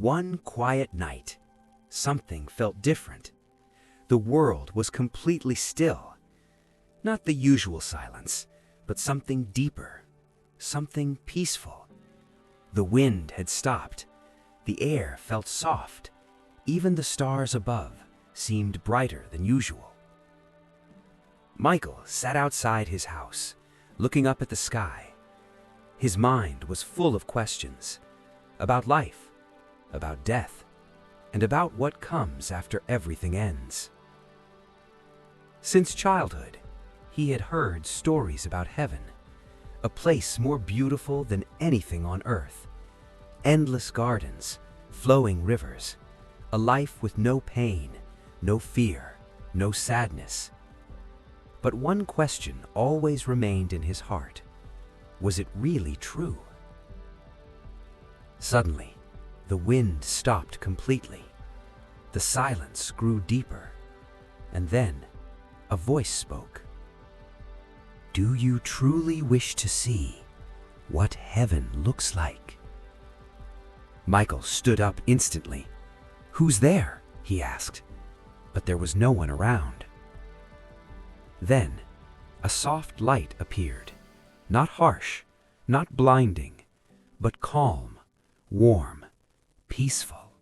One quiet night, something felt different. The world was completely still. Not the usual silence, but something deeper, something peaceful. The wind had stopped. The air felt soft. Even the stars above seemed brighter than usual. Michael sat outside his house, looking up at the sky. His mind was full of questions about life, about death, and about what comes after everything ends. Since childhood, he had heard stories about heaven, a place more beautiful than anything on earth. Endless gardens, flowing rivers, a life with no pain, no fear, no sadness. But one question always remained in his heart. Was it really true? Suddenly, the wind stopped completely. The silence grew deeper, and then a voice spoke. "Do you truly wish to see what heaven looks like?" Michael stood up instantly. "Who's there?" he asked, but there was no one around. Then, a soft light appeared, not harsh, not blinding, but calm, warm, peaceful.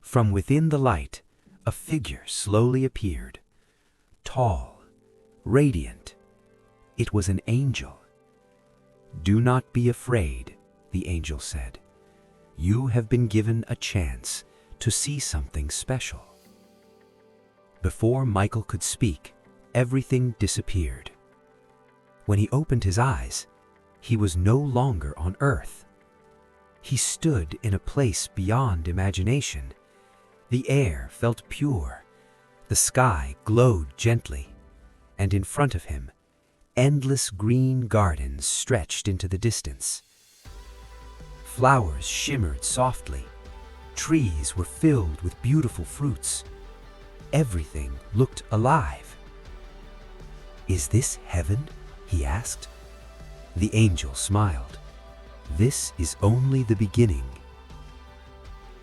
From within the light, a figure slowly appeared, tall, radiant. It was an angel. "Do not be afraid," the angel said. "You have been given a chance to see something special." Before Michael could speak, everything disappeared. When he opened his eyes, he was no longer on earth. He stood in a place beyond imagination. The air felt pure, the sky glowed gently, and in front of him, endless green gardens stretched into the distance. Flowers shimmered softly. Trees were filled with beautiful fruits. Everything looked alive. "Is this heaven?" he asked. The angel smiled. "This is only the beginning."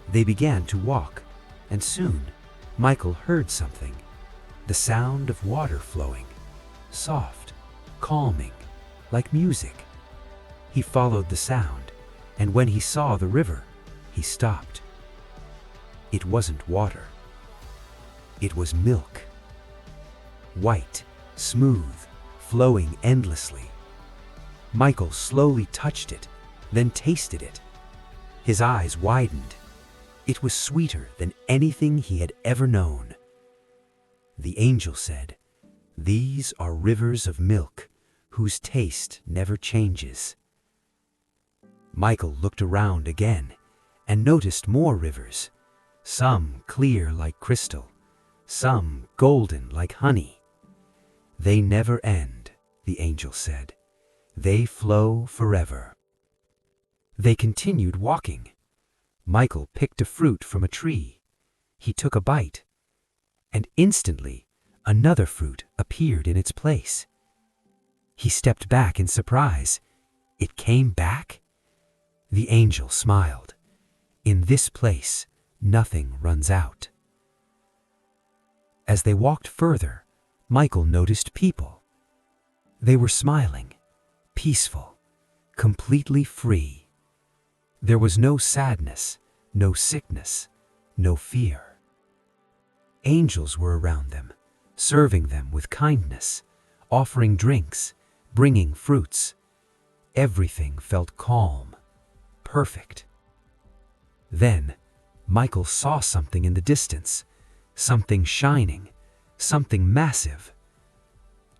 They began to walk, and soon Michael heard something. The sound of water flowing, soft, calming, like music. He followed the sound, and when he saw the river, he stopped. It wasn't water. It was milk. White, smooth, flowing endlessly. Michael slowly touched it, then tasted it. His eyes widened. It was sweeter than anything he had ever known. The angel said, "These are rivers of milk, whose taste never changes." Michael looked around again and noticed more rivers, some clear like crystal, some golden like honey. "They never end," the angel said. "They flow forever." They continued walking. Michael picked a fruit from a tree. He took a bite, and instantly another fruit appeared in its place. He stepped back in surprise. It came back? The angel smiled. "In this place, nothing runs out." As they walked further, Michael noticed people. They were smiling, peaceful, completely free. There was no sadness, no sickness, no fear. Angels were around them, serving them with kindness, offering drinks, bringing fruits. Everything felt calm, perfect. Then, Michael saw something in the distance, something shining, something massive.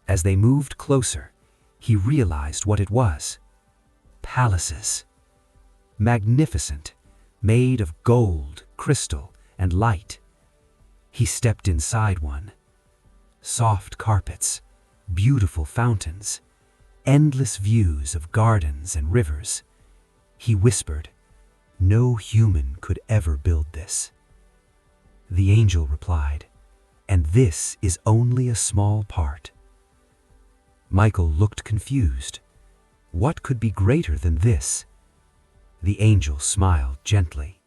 As they moved closer, he realized what it was. Palaces. Magnificent, made of gold, crystal, and light. He stepped inside one. Soft carpets, beautiful fountains, endless views of gardens and rivers. He whispered, "No human could ever build this." The angel replied, "And this is only a small part." Michael looked confused. What could be greater than this? The angel smiled gently.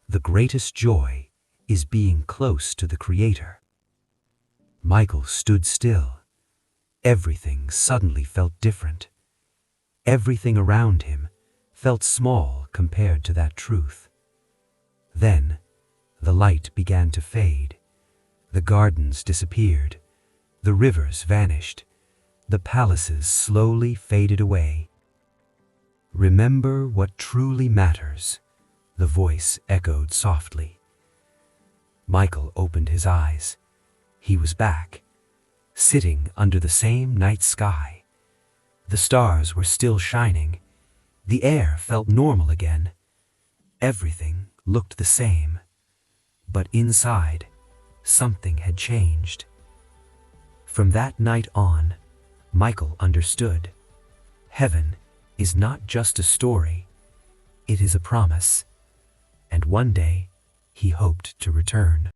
The greatest joy is being close to the Creator. Michael stood still. Everything suddenly felt different. Everything around him felt small compared to that truth. Then, the light began to fade. The gardens disappeared. The rivers vanished. The palaces slowly faded away. "Remember what truly matters," the voice echoed softly. Michael opened his eyes. He was back, sitting under the same night sky. The stars were still shining. The air felt normal again. Everything looked the same. But inside, something had changed. From that night on, Michael understood. Heaven is not just a story, it is a promise. And one day, he hoped to return.